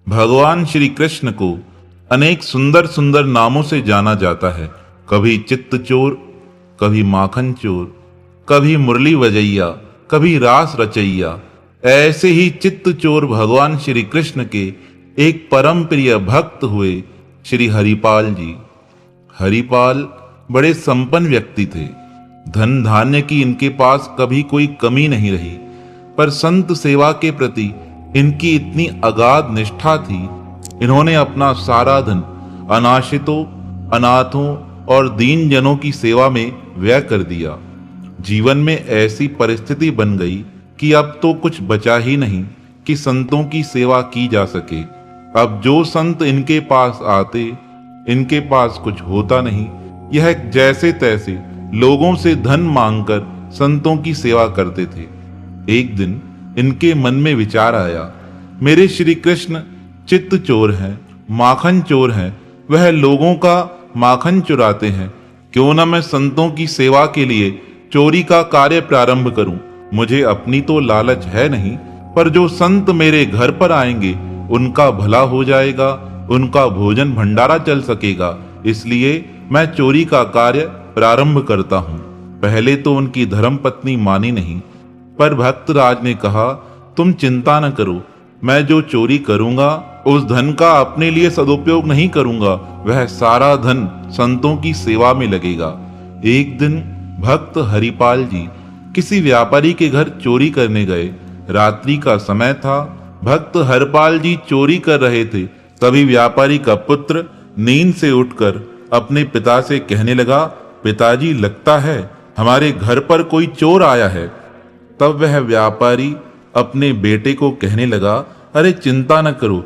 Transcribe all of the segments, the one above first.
भगवान श्री कृष्ण को अनेक सुंदर सुंदर नामों से जाना जाता है। कभी चित्त चोर, कभी माखन चोर, कभी मुरली वजैया, कभी रास रचैया। ऐसे ही चित्त चोर भगवान श्री कृष्ण के एक परम प्रिय भक्त हुए श्री हरिपाल जी। हरिपाल बड़े संपन्न व्यक्ति थे। धन धान्य की इनके पास कभी कोई कमी नहीं रही, पर संत सेवा के प्रति इनकी इतनी अगाध निष्ठा थी, इन्होंने अपना सारा धन अनाश्रितों, अनाथों और दीन जनों की सेवा में व्यय कर दिया। जीवन में ऐसी परिस्थिति बन गई कि अब तो कुछ बचा ही नहीं कि संतों की सेवा की जा सके। अब जो संत इनके पास आते, इनके पास कुछ होता नहीं। यह जैसे तैसे लोगों से धन मांगकर संतों की सेवा करते थे। एक दिन इनके मन में विचार आया, मेरे श्री कृष्ण चित्त चोर हैं, माखन चोर हैं, वह लोगों का माखन चुराते हैं। क्यों न मैं संतों की सेवा के लिए चोरी का कार्य प्रारंभ करूं। मुझे अपनी तो लालच है नहीं, पर जो संत मेरे घर पर आएंगे उनका भला हो जाएगा, उनका भोजन भंडारा चल सकेगा। इसलिए मैं चोरी का कार्य प्रारंभ करता हूं। पहले तो उनकी धर्मपत्नी मानी नहीं, पर भक्तराज ने कहा, तुम चिंता न करो, मैं जो चोरी करूंगा उस धन का अपने लिए सदुपयोग नहीं करूंगा, वह सारा धन संतों की सेवा में लगेगा। एक दिन भक्त हरिपाल जी किसी व्यापारी के घर चोरी करने गए। रात्रि का समय था। भक्त हरिपाल जी चोरी कर रहे थे। तभी व्यापारी का पुत्र नींद से उठकर अपने पिता से कहने लगा, पिताजी, लगता है हमारे घर पर कोई चोर आया है। तब वह व्यापारी अपने बेटे को कहने लगा, अरे चिंता न करो,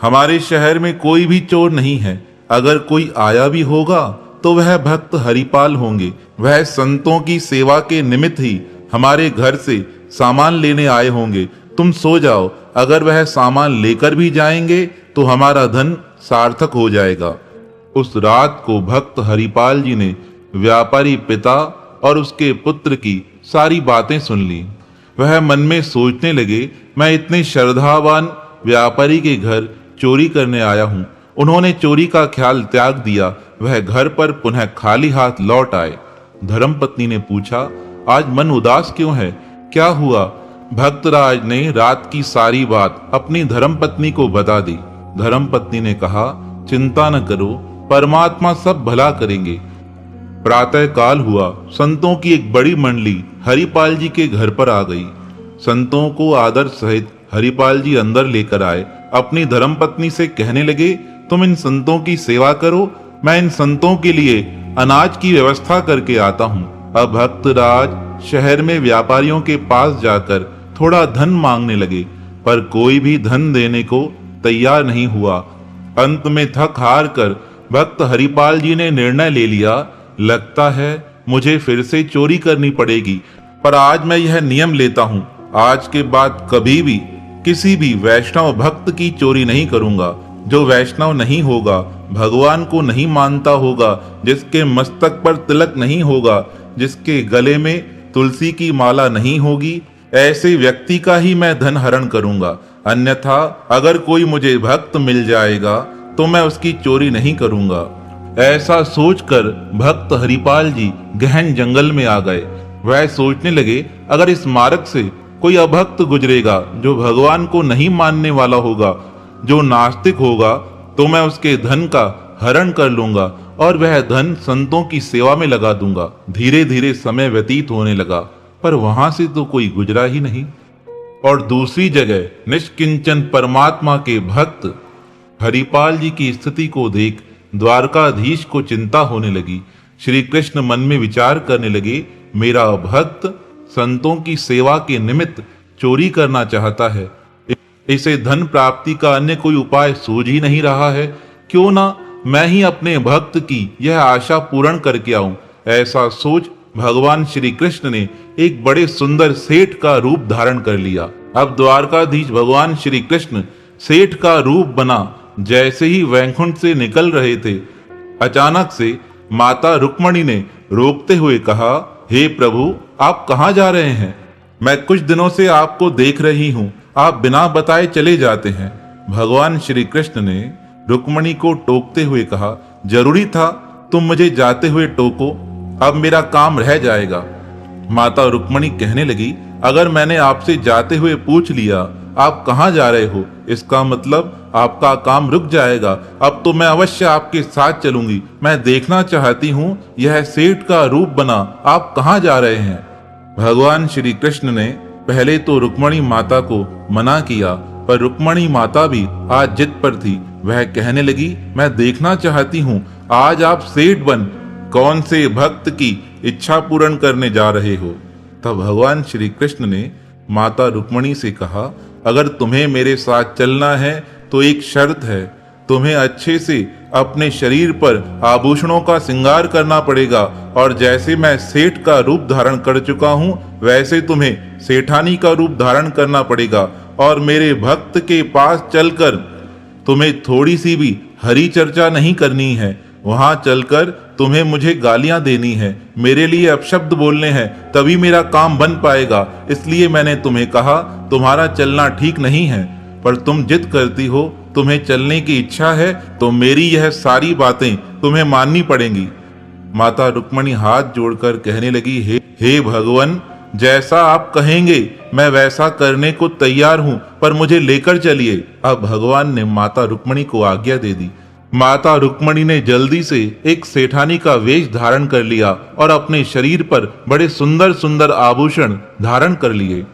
हमारे शहर में कोई भी चोर नहीं है। अगर कोई आया भी होगा तो वह भक्त हरिपाल होंगे। वह संतों की सेवा के निमित्त ही हमारे घर से सामान लेने आए होंगे। तुम सो जाओ, अगर वह सामान लेकर भी जाएंगे तो हमारा धन सार्थक हो जाएगा। उस रात को भक्त हरिपाल जी ने व्यापारी पिता और उसके पुत्र की सारी बातें सुन ली। वह मन में सोचने लगे, मैं इतने श्रद्धावान व्यापारी के घर चोरी करने आया हूं। उन्होंने चोरी का ख्याल त्याग दिया। वह घर पर पुनः खाली हाथ लौट आए। धर्मपत्नी ने पूछा, आज मन उदास क्यों है, क्या हुआ? भक्तराज ने रात की सारी बात अपनी धर्मपत्नी को बता दी। धर्मपत्नी ने कहा, चिंता न करो, परमात्मा सब भला करेंगे। प्रातः काल हुआ। संतों की एक बड़ी मंडली हरिपाल जी के घर पर आ गई। संतों को आदर सहित हरिपाल जी अंदर लेकर आए। अपनी धर्मपत्नी से कहने लगे, तुम इन संतों की सेवा करो, मैं इन संतों के लिए अनाज की व्यवस्था करके आता हूँ। अब भक्तराज शहर में व्यापारियों के पास जाकर थोड़ा धन मांगने लगे, पर कोई भी धन देने को तैयार नहीं हुआ। अंत में थक हार कर भक्त हरिपाल जी ने निर्णय ले लिया, लगता है मुझे फिर से चोरी करनी पड़ेगी, पर आज मैं यह नियम लेता हूँ, आज के बाद कभी भी किसी भी वैष्णव भक्त की चोरी नहीं करूंगा। जो वैष्णव नहीं होगा, भगवान को नहीं मानता होगा, जिसके मस्तक पर तिलक नहीं होगा, जिसके गले में तुलसी की माला नहीं होगी, ऐसे व्यक्ति का ही मैं धन हरण करूंगा। अन्यथा अगर कोई मुझे भक्त मिल जाएगा तो मैं उसकी चोरी नहीं करूंगा। ऐसा सोचकर भक्त हरिपाल जी गहन जंगल में आ गए। वह सोचने लगे, अगर इस मार्ग से कोई अभक्त गुजरेगा जो भगवान को नहीं मानने वाला होगा, जो नास्तिक होगा, तो मैं उसके धन का हरण कर लूंगा और वह धन संतों की सेवा में लगा दूंगा। धीरे धीरे समय व्यतीत होने लगा, पर वहां से तो कोई गुजरा ही नहीं। और दूसरी जगह निष्किंचन परमात्मा के भक्त हरिपाल जी की स्थिति को देख द्वारकाधीश को चिंता होने लगी। श्री कृष्ण मन में विचार करने लगे, मेरा भक्त संतों की सेवा के निमित्त चोरी करना चाहता है, इसे धन प्राप्ति का अन्य कोई उपाय सूझ ही नहीं रहा है। क्यों ना मैं ही अपने भक्त की यह आशा पूर्ण करके आऊं। ऐसा सोच भगवान श्री कृष्ण ने एक बड़े सुंदर सेठ का रूप धारण कर लिया। अब द्वारकाधीश भगवान श्री कृष्ण सेठ का रूप बना। जैसे ही वैकुंठ से निकल रहे थे, अचानक से माता रुक्मणी ने रोकते हुए कहा, हे प्रभु, आप कहाँ जा रहे हैं? मैं कुछ दिनों से आपको देख रही हूँ, आप बिना बताए चले जाते हैं। भगवान श्री कृष्ण ने रुक्मणी को टोकते हुए कहा, जरूरी था तुम मुझे जाते हुए टोको, अब मेरा काम रह जाएगा। माता रुक्मणी कहने लगी, अगर मैंने आपसे जाते हुए पूछ लिया आप कहाँ जा रहे हो, इसका मतलब आपका काम रुक जाएगा। अब तो मैं अवश्य आपके साथ चलूंगी। मैं देखना चाहती हूँ यह सेठ का रूप बना आप कहाँ जा रहे हैं। भगवान श्री कृष्ण ने पहले तो रुक्मणी माता को मना किया, पर रुक्मणी माता भी आज जिद पर थी। वह कहने लगी, मैं देखना चाहती हूँ आज आप सेठ बन कौन से भक्त की इच्छा पूर्ण करने जा रहे हो। तब भगवान श्री कृष्ण ने माता रुक्मणी से कहा, अगर तुम्हें मेरे साथ चलना है तो एक शर्त है, तुम्हें अच्छे से अपने शरीर पर आभूषणों का श्रृंगार करना पड़ेगा और जैसे मैं सेठ का रूप धारण कर चुका हूँ वैसे तुम्हें सेठानी का रूप धारण करना पड़ेगा और मेरे भक्त के पास चलकर तुम्हें थोड़ी सी भी हरी चर्चा नहीं करनी है। वहां चलकर तुम्हें मुझे गालियां देनी है, मेरे लिए अपशब्द बोलने हैं, तभी मेरा काम बन पाएगा। इसलिए मैंने तुम्हें कहा तुम्हारा चलना ठीक नहीं है, पर तुम जिद करती हो, तुम्हें चलने की इच्छा है तो मेरी यह सारी बातें तुम्हें माननी पड़ेंगी। माता रुक्मणी हाथ जोड़कर कहने लगी, हे भगवान, जैसा आप कहेंगे मैं वैसा करने को तैयार हूं, पर मुझे लेकर चलिए। अब भगवान ने माता रुक्मणी को आज्ञा दे दी। माता रुक्मणी ने जल्दी से एक सेठानी का वेश धारण कर लिया और अपने शरीर पर बड़े सुंदर सुंदर आभूषण धारण कर लिए।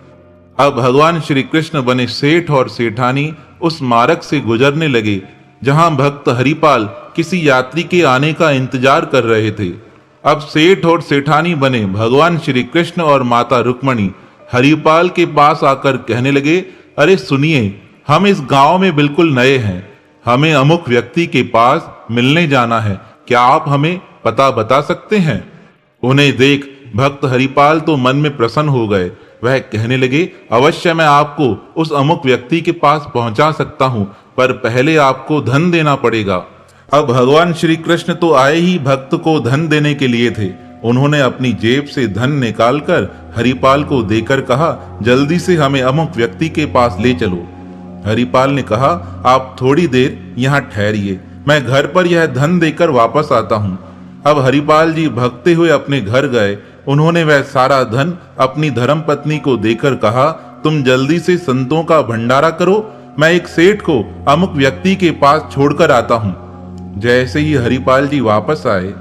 अब भगवान श्री कृष्ण बने सेठ और सेठानी उस मार्ग से गुजरने लगे जहां भक्त हरिपाल किसी यात्री के आने का इंतजार कर रहे थे। अब सेठ और सेठानी बने भगवान श्री कृष्ण और माता रुक्मणी हरिपाल के पास आकर कहने लगे, अरे सुनिए, हम इस गांव में बिल्कुल नए हैं, हमें अमुक व्यक्ति के पास मिलने जाना है, क्या आप हमें पता बता सकते हैं। उन्हें देख भक्त हरिपाल तो मन में प्रसन्न हो गए। वह कहने लगे, अवश्य मैं आपको उस अमुक व्यक्ति के पास पहुंचा सकता हूं, पर पहले आपको धन देना पड़ेगा। अब भगवान श्री कृष्ण तो आए ही भक्त को धन देने के लिए थे। उन्होंने अपनी जेब से धन निकालकर हरिपाल को देकर कहा, जल्दी से हमें अमुक व्यक्ति के पास ले चलो। हरिपाल ने कहा, आप थोड़ी देर यहाँ ठहरिए, मैं घर पर यह धन देकर वापस आता हूँ। अब हरिपाल जी भगते हुए अपने घर गए। उन्होंने वह सारा धन अपनी धर्मपत्नी को देकर कहा, तुम जल्दी से संतों का भंडारा करो, मैं एक सेठ को अमुक व्यक्ति के पास छोड़कर आता हूँ। जैसे ही हरिपाल जी वापस आए,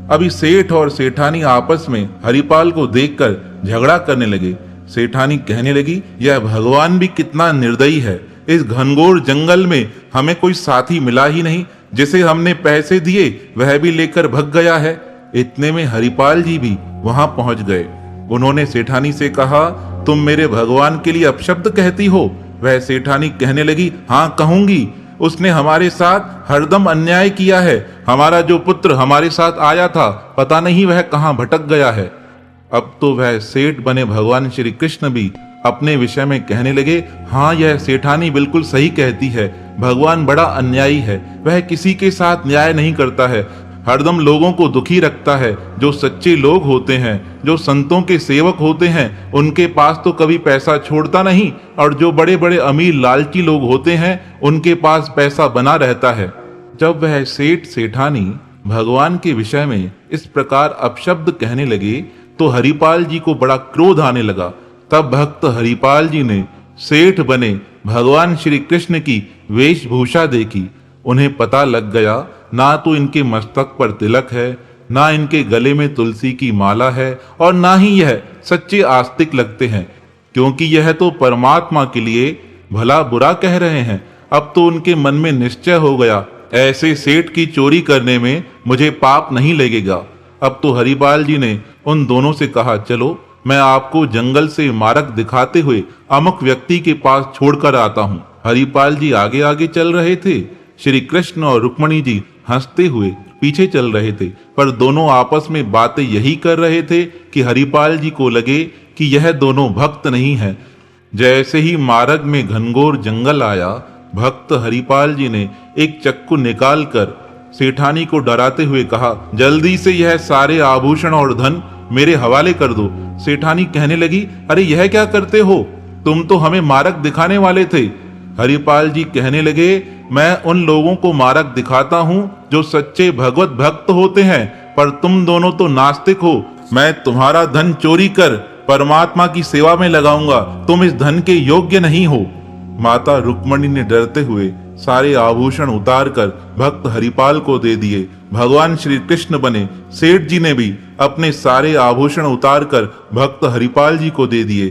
अभी सेठ और सेठानी आपस में हरिपाल को देखकर झगड़ा करने लगे। सेठानी कहने लगी, यह भगवान भी कितना निर्दयी है, इस घनघोर जंगल में हमें कोई साथी मिला ही नहीं, जिसे हमने पैसे दिए वह भी लेकर भग गया है। इतने में हरिपाल जी भी वहां पहुंच गए। उन्होंने सेठानी से कहा, तुम मेरे भगवान के लिए अपशब्द कहती हो। वह सेठानी कहने लगी, हाँ कहूंगी, उसने हमारे साथ हरदम अन्याय किया है। हमारा जो पुत्र हमारे साथ आया था, पता नहीं वह कहाँ भटक गया है। अब तो वह सेठ बने भगवान श्री कृष्ण भी अपने विषय में कहने लगे, हाँ यह सेठानी बिल्कुल सही कहती है, भगवान बड़ा अन्यायी है, वह किसी के साथ न्याय नहीं करता है, हरदम लोगों को दुखी रखता है। जो सच्चे लोग होते हैं, जो संतों के सेवक होते हैं, उनके पास तो कभी पैसा छोड़ता नहीं, और जो बड़े बड़े अमीर लालची लोग होते हैं उनके पास पैसा बना रहता है। जब वह सेठ सेठानी भगवान के विषय में इस प्रकार अपशब्द कहने लगे तो हरिपाल जी को बड़ा क्रोध आने लगा। तब भक्त हरिपाल जी ने सेठ बने भगवान श्री कृष्ण की वेशभूषा देखी। उन्हें पता लग गया, ना तो इनके मस्तक पर तिलक है, ना इनके गले में तुलसी की माला है, और ना ही यह सच्चे आस्तिक लगते हैं, क्योंकि यह तो परमात्मा के लिए भला बुरा कह रहे हैं। अब तो उनके मन में निश्चय हो गया, ऐसे सेठ की चोरी करने में मुझे पाप नहीं लगेगा। अब तो हरिपाल जी ने उन दोनों से कहा, चलो मैं आपको जंगल से मार्ग दिखाते हुए अमुक व्यक्ति के पास छोड़कर आता हूँ। हरिपाल जी आगे आगे चल रहे थे, श्री कृष्ण और रुक्मणी जी हंसते हुए पीछे चल रहे थे, पर दोनों आपस में बातें यही कर रहे थे कि हरिपाल जी को लगे कि यह दोनों भक्त नहीं है। जैसे ही मार्ग में घनघोर जंगल आया, भक्त हरिपाल जी ने एक चक्कू निकालकर सेठानी को डराते हुए कहा, जल्दी से यह सारे आभूषण और धन मेरे हवाले कर दो। सेठानी कहने लगी, अरे यह क्या करते हो, तुम तो हमें मार्ग दिखाने वाले थे। हरिपाल जी कहने लगे, मैं उन लोगों को मार्ग दिखाता हूँ जो सच्चे भगवत भक्त होते हैं, पर तुम दोनों तो नास्तिक हो। मैं तुम्हारा धन चोरी कर परमात्मा की सेवा में लगाऊंगा, तुम इस धन के योग्य नहीं हो। माता रुक्मणी ने डरते हुए सारे आभूषण उतारकर भक्त हरिपाल को दे दिए। भगवान श्री कृष्ण बने सेठ जी ने भी अपने सारे आभूषण उतारकर भक्त हरिपाल जी को दे दिए।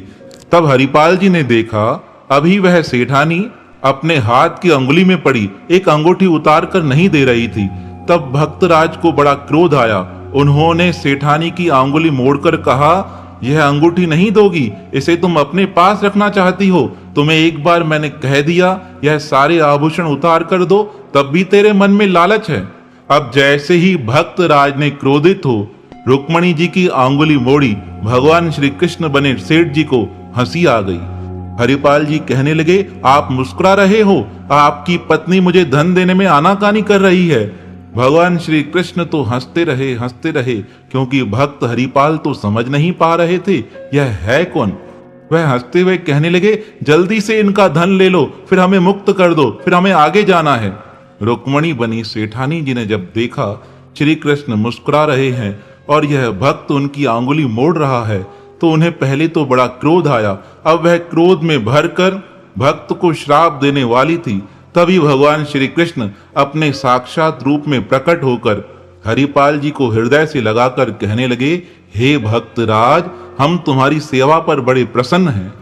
तब हरिपाल जी ने देखा अभी वह सेठानी अपने हाथ की अंगुली में पड़ी एक अंगूठी उतार कर नहीं दे रही थी। तब भक्तराज को बड़ा क्रोध आया। उन्होंने सेठानी की अंगुली मोड़कर कहा, यह अंगूठी नहीं दोगी, इसे तुम अपने पास रखना चाहती हो। तुम्हें एक बार मैंने कह दिया यह सारे आभूषण उतार कर दो, तब भी तेरे मन में लालच है। अब जैसे ही भक्तराज ने क्रोधित हो रुक्मणी जी की अंगुली मोड़ी, भगवान श्री कृष्ण बने सेठ जी को हंसी आ गई। हरिपाल जी कहने लगे, आप मुस्कुरा रहे हो, आपकी पत्नी मुझे धन देने में आनाकानी कर रही है। भगवान श्री कृष्ण तो हंसते रहे, क्योंकि भक्त हरिपाल तो समझ नहीं पा रहे थे यह है कौन। वह हंसते हुए कहने लगे, जल्दी से इनका धन ले लो, फिर हमें मुक्त कर दो, फिर हमें आगे जाना है। रुक्मणी बनी सेठानी जी ने जब देखा श्री कृष्ण मुस्कुरा रहे हैं और यह भक्त उनकी आंगुली मोड़ रहा है, तो उन्हें पहले तो बड़ा क्रोध आया। अब वह क्रोध में भरकर भक्त को श्राप देने वाली थी। तभी भगवान श्री कृष्ण अपने साक्षात रूप में प्रकट होकर हरिपाल जी को हृदय से लगाकर कहने लगे, हे भक्तराज, हम तुम्हारी सेवा पर बड़े प्रसन्न हैं।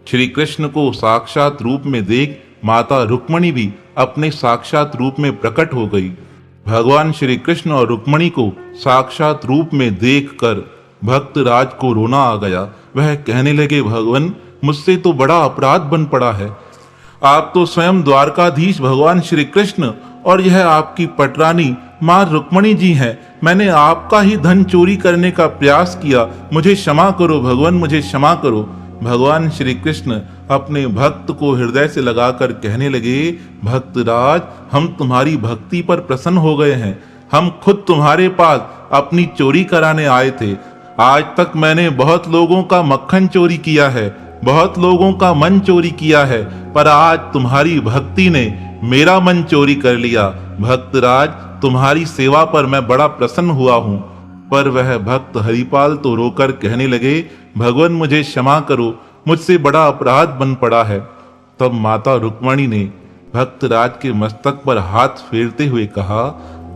श्री कृष्ण को साक्षात रूप में देख माता रुक्मणी भी अपने साक्षात रूप में प्रकट हो गई। भगवान श्री कृष्ण और रुक्मणी को साक्षात रूप में देखकर भक्तराज को रोना आ गया। वह कहने लगे, भगवान, मुझसे तो बड़ा अपराध बन पड़ा है। आप तो स्वयं द्वारकाधीश भगवान श्री कृष्ण और यह आपकी पटरानी मां रुक्मणी जी हैं। मैंने आपका ही धन चोरी करने का प्रयास किया, मुझे क्षमा करो भगवान, मुझे क्षमा करो। भगवान श्री कृष्ण अपने भक्त को हृदय से लगाकर कहने लगे, भक्तराज, हम तुम्हारी भक्ति पर प्रसन्न हो गए हैं। हम खुद तुम्हारे पास अपनी चोरी कराने आए थे। आज तक मैंने बहुत लोगों का मक्खन चोरी किया है, बहुत लोगों का मन चोरी किया है, पर आज तुम्हारी भक्ति ने मेरा मन चोरी कर लिया। भक्तराज, तुम्हारी सेवा पर मैं बड़ा प्रसन्न हुआ हूँ। पर वह भक्त हरिपाल तो रोकर कहने लगे, भगवान, मुझे क्षमा करो, मुझसे बड़ा अपराध बन पड़ा है। तब माता रुक्मणी ने भक्तराज के मस्तक पर हाथ फेरते हुए कहा,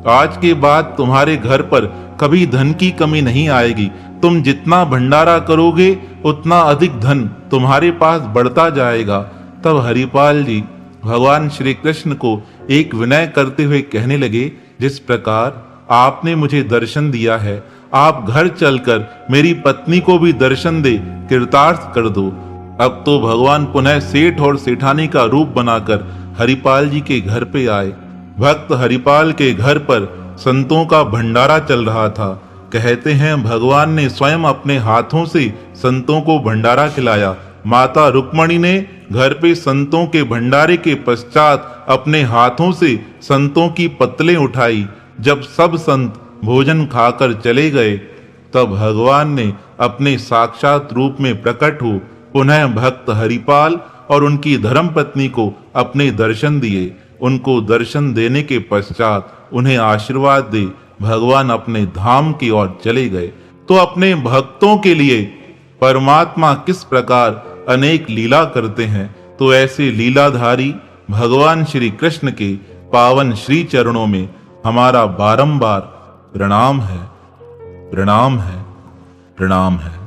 आज के बाद तुम्हारे घर पर कभी धन की कमी नहीं आएगी। तुम जितना भंडारा करोगे उतना अधिक धन तुम्हारे पास बढ़ता जाएगा। तब हरिपाल जी भगवान श्री कृष्ण को एक विनय करते हुए कहने लगे, जिस प्रकार आपने मुझे दर्शन दिया है, आप घर चलकर मेरी पत्नी को भी दर्शन दे कृतार्थ कर दो। अब तो भगवान पुनः सेठ और सेठानी का रूप बनाकर हरिपाल जी के घर पे आए। भक्त हरिपाल के घर पर संतों का भंडारा चल रहा था। कहते हैं भगवान ने स्वयं अपने हाथों से संतों को भंडारा खिलाया। माता रुक्मणी ने घर पे संतों के भंडारे के पश्चात अपने हाथों से संतों की पत्तलें उठाई। जब सब संत भोजन खाकर चले गए, तब भगवान ने अपने साक्षात रूप में प्रकट हो पुनः भक्त हरिपाल और उनकी धर्मपत्नी को अपने दर्शन दिए। उनको दर्शन देने के पश्चात उन्हें आशीर्वाद दे भगवान अपने धाम की ओर चले गए। तो अपने भक्तों के लिए परमात्मा किस प्रकार अनेक लीला करते हैं, तो ऐसे लीलाधारी भगवान श्री कृष्ण के पावन श्री चरणों में हमारा बारंबार प्रणाम है, प्रणाम है, प्रणाम है।